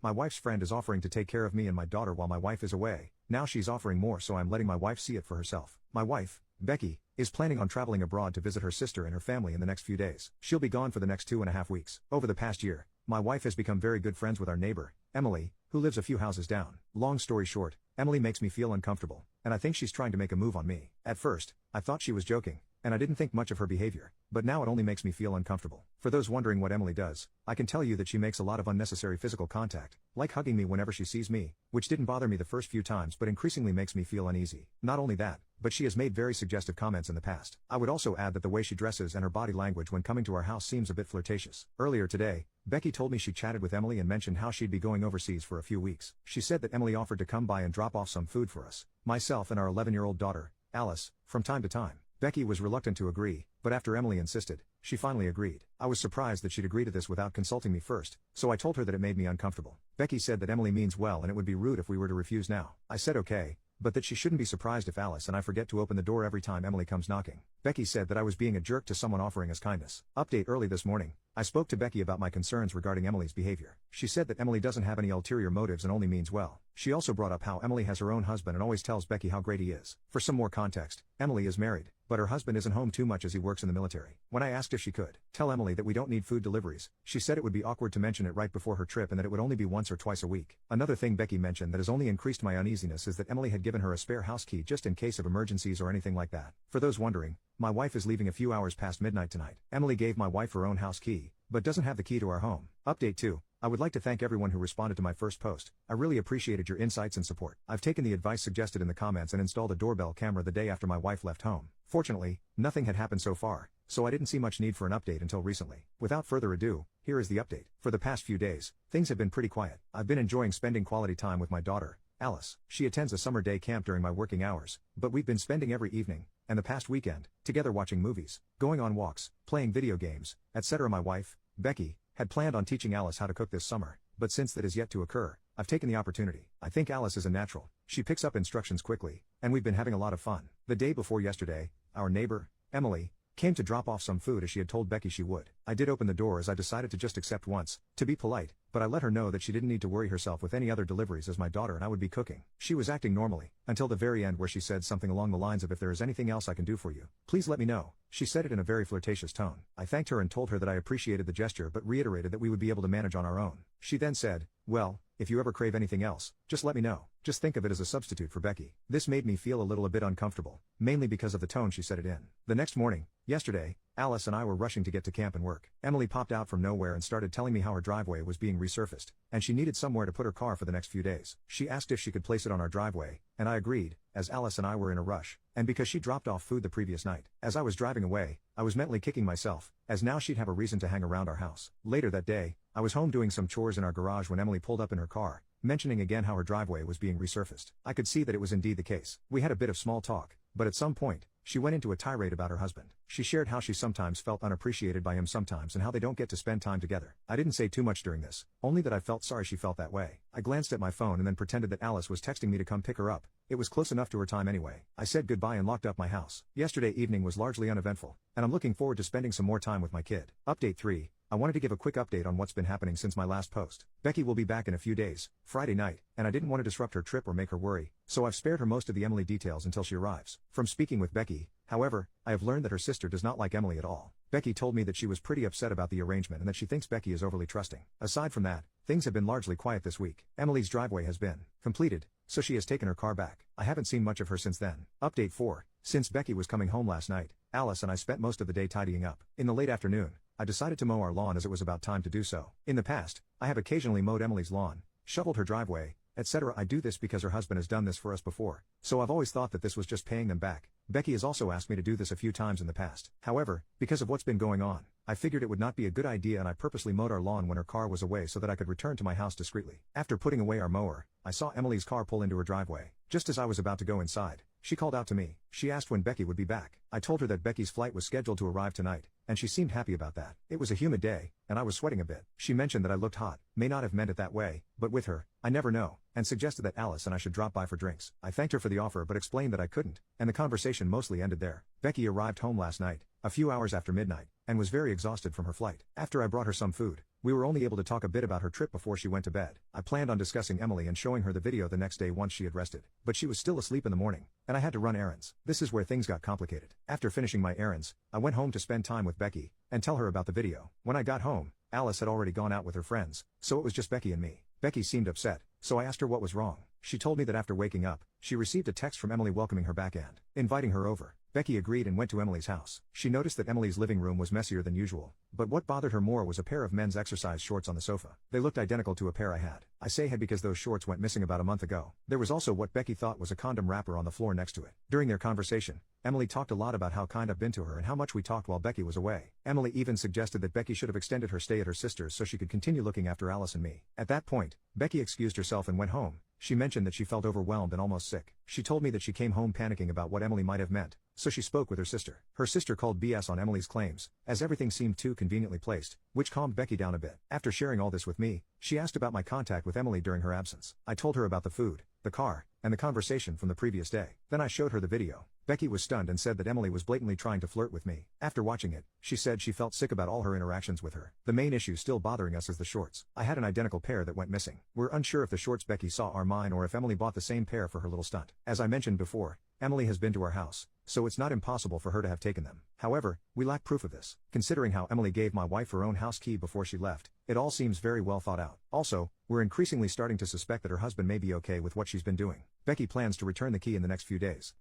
My wife's friend is offering to take care of me and my daughter while my wife is away. Now she's offering more, so I'm letting my wife see it for herself. My wife, Becky, is planning on traveling abroad to visit her sister and her family in the next few days. She'll be gone for the next 2.5 weeks. Over the past year, my wife has become very good friends with our neighbor, Emily, who lives a few houses down. Long story short, Emily makes me feel uncomfortable, and I think she's trying to make a move on me. At first, I thought she was joking, and I didn't think much of her behavior, but now it only makes me feel uncomfortable. For those wondering what Emily does, I can tell you that she makes a lot of unnecessary physical contact, like hugging me whenever she sees me, which didn't bother me the first few times but increasingly makes me feel uneasy. Not only that, but she has made very suggestive comments in the past. I would also add that the way she dresses and her body language when coming to our house seems a bit flirtatious. Earlier today, Becky told me she chatted with Emily and mentioned how she'd be going overseas for a few weeks. She said that Emily offered to come by and drop off some food for us, myself and our 11-year-old daughter, Alice, from time to time. Becky was reluctant to agree, but after Emily insisted, she finally agreed. I was surprised that she'd agree to this without consulting me first, so I told her that it made me uncomfortable. Becky said that Emily means well and it would be rude if we were to refuse now. I said okay, but that she shouldn't be surprised if Alice and I forget to open the door every time Emily comes knocking. Becky said that I was being a jerk to someone offering us kindness. Update: early this morning, I spoke to Becky about my concerns regarding Emily's behavior. She said that Emily doesn't have any ulterior motives and only means well. She also brought up how Emily has her own husband and always tells Becky how great he is. For some more context, Emily is married, but her husband isn't home too much as he works in the military. When I asked if she could tell Emily that we don't need food deliveries, she said it would be awkward to mention it right before her trip and that it would only be once or twice a week. Another thing Becky mentioned that has only increased my uneasiness is that Emily had given her a spare house key just in case of emergencies or anything like that. For those wondering, my wife is leaving a few hours past midnight tonight. Emily gave my wife her own house key, but doesn't have the key to our home. Update 2. I would like to thank everyone who responded to my first post. I really appreciated your insights and support. I've taken the advice suggested in the comments and installed a doorbell camera the day after my wife left home. Fortunately, nothing had happened so far, so I didn't see much need for an update until recently. Without further ado, here is the update. For the past few days, things have been pretty quiet. I've been enjoying spending quality time with my daughter, Alice. She attends a summer day camp during my working hours, but we've been spending every evening, and the past weekend, together watching movies, going on walks, playing video games, etc. My wife, Becky, had planned on teaching Alice how to cook this summer, but since that is yet to occur, I've taken the opportunity. I think Alice is a natural. She picks up instructions quickly, and we've been having a lot of fun. The day before yesterday, our neighbor, Emily, came to drop off some food as she had told Becky she would. I did open the door as I decided to just accept once, to be polite, but I let her know that she didn't need to worry herself with any other deliveries as my daughter and I would be cooking. She was acting normally, until the very end where she said something along the lines of, "If there is anything else I can do for you, please let me know." She said it in a very flirtatious tone. I thanked her and told her that I appreciated the gesture but reiterated that we would be able to manage on our own. She then said, "Well, if you ever crave anything else, just let me know." Just think of it as a substitute for Becky. This made me feel a bit uncomfortable, mainly because of the tone she said it in. The next morning, yesterday, Alice and I were rushing to get to camp and work. Emily popped out from nowhere and started telling me how her driveway was being resurfaced, and she needed somewhere to put her car for the next few days. She asked if she could place it on our driveway, and I agreed, as Alice and I were in a rush, and because she dropped off food the previous night. As I was driving away, I was mentally kicking myself, as now she'd have a reason to hang around our house. Later that day, I was home doing some chores in our garage when Emily pulled up in her car, mentioning again how her driveway was being resurfaced. I could see that it was indeed the case. We had a bit of small talk, but at some point, she went into a tirade about her husband. She shared how she sometimes felt unappreciated by him sometimes and how they don't get to spend time together. I didn't say too much during this, only that I felt sorry she felt that way. I glanced at my phone and then pretended that Alice was texting me to come pick her up. It was close enough to her time anyway. I said goodbye and locked up my house. Yesterday evening was largely uneventful, and I'm looking forward to spending some more time with my kid. Update 3. I wanted to give a quick update on what's been happening since my last post. Becky will be back in a few days, Friday night, and I didn't want to disrupt her trip or make her worry, so I've spared her most of the Emily details until she arrives. From speaking with Becky, however, I have learned that her sister does not like Emily at all. Becky told me that she was pretty upset about the arrangement and that she thinks Becky is overly trusting. Aside from that, things have been largely quiet this week. Emily's driveway has been completed, so she has taken her car back. I haven't seen much of her since then. Update 4. Since Becky was coming home last night, Alice and I spent most of the day tidying up. In the late afternoon, I decided to mow our lawn as it was about time to do so. In the past, I have occasionally mowed Emily's lawn, shoveled her driveway, etc. I do this because her husband has done this for us before, so I've always thought that this was just paying them back. Becky has also asked me to do this a few times in the past. However, because of what's been going on, I figured it would not be a good idea and I purposely mowed our lawn when her car was away so that I could return to my house discreetly. After putting away our mower, I saw Emily's car pull into her driveway. Just as I was about to go inside, she called out to me. She asked when Becky would be back. I told her that Becky's flight was scheduled to arrive tonight, and she seemed happy about that. It was a humid day, and I was sweating a bit. She mentioned that I looked hot, may not have meant it that way, but with her, I never know, and suggested that Alice and I should drop by for drinks. I thanked her for the offer but explained that I couldn't, and the conversation mostly ended there. Becky arrived home last night, a few hours after midnight, and was very exhausted from her flight. After I brought her some food, We were only able to talk a bit about her trip before she went to bed. I planned on discussing Emily and showing her the video the next day once she had rested, but she was still asleep in the morning, and I had to run errands. This is where things got complicated. After finishing my errands, I went home to spend time with Becky and tell her about the video. When I got home, Alice had already gone out with her friends, so it was just Becky and me. Becky seemed upset, so I asked her what was wrong. She told me that after waking up, she received a text from Emily welcoming her back and inviting her over. Becky agreed and went to Emily's house. She noticed that Emily's living room was messier than usual, but what bothered her more was a pair of men's exercise shorts on the sofa. They looked identical to a pair I had. I say had because those shorts went missing about a month ago. There was also what Becky thought was a condom wrapper on the floor next to it. During their conversation, Emily talked a lot about how kind I've been to her and how much we talked while Becky was away. Emily even suggested that Becky should have extended her stay at her sister's so she could continue looking after Alice and me. At that point, Becky excused herself and went home. She mentioned that she felt overwhelmed and almost sick. She told me that she came home panicking about what Emily might have meant, so she spoke with her sister. Her sister called BS on Emily's claims, as everything seemed too conveniently placed, which calmed Becky down a bit. After sharing all this with me, she asked about my contact with Emily during her absence. I told her about the food, the car, and the conversation from the previous day. Then I showed her the video. Becky was stunned and said that Emily was blatantly trying to flirt with me. After watching it, she said she felt sick about all her interactions with her. The main issue still bothering us is the shorts. I had an identical pair that went missing. We're unsure if the shorts Becky saw are mine or if Emily bought the same pair for her little stunt. As I mentioned before, Emily has been to our house, so it's not impossible for her to have taken them. However, we lack proof of this. Considering how Emily gave my wife her own house key before she left, it all seems very well thought out. Also, we're increasingly starting to suspect that her husband may be okay with what she's been doing. Becky plans to return the key in the next few days.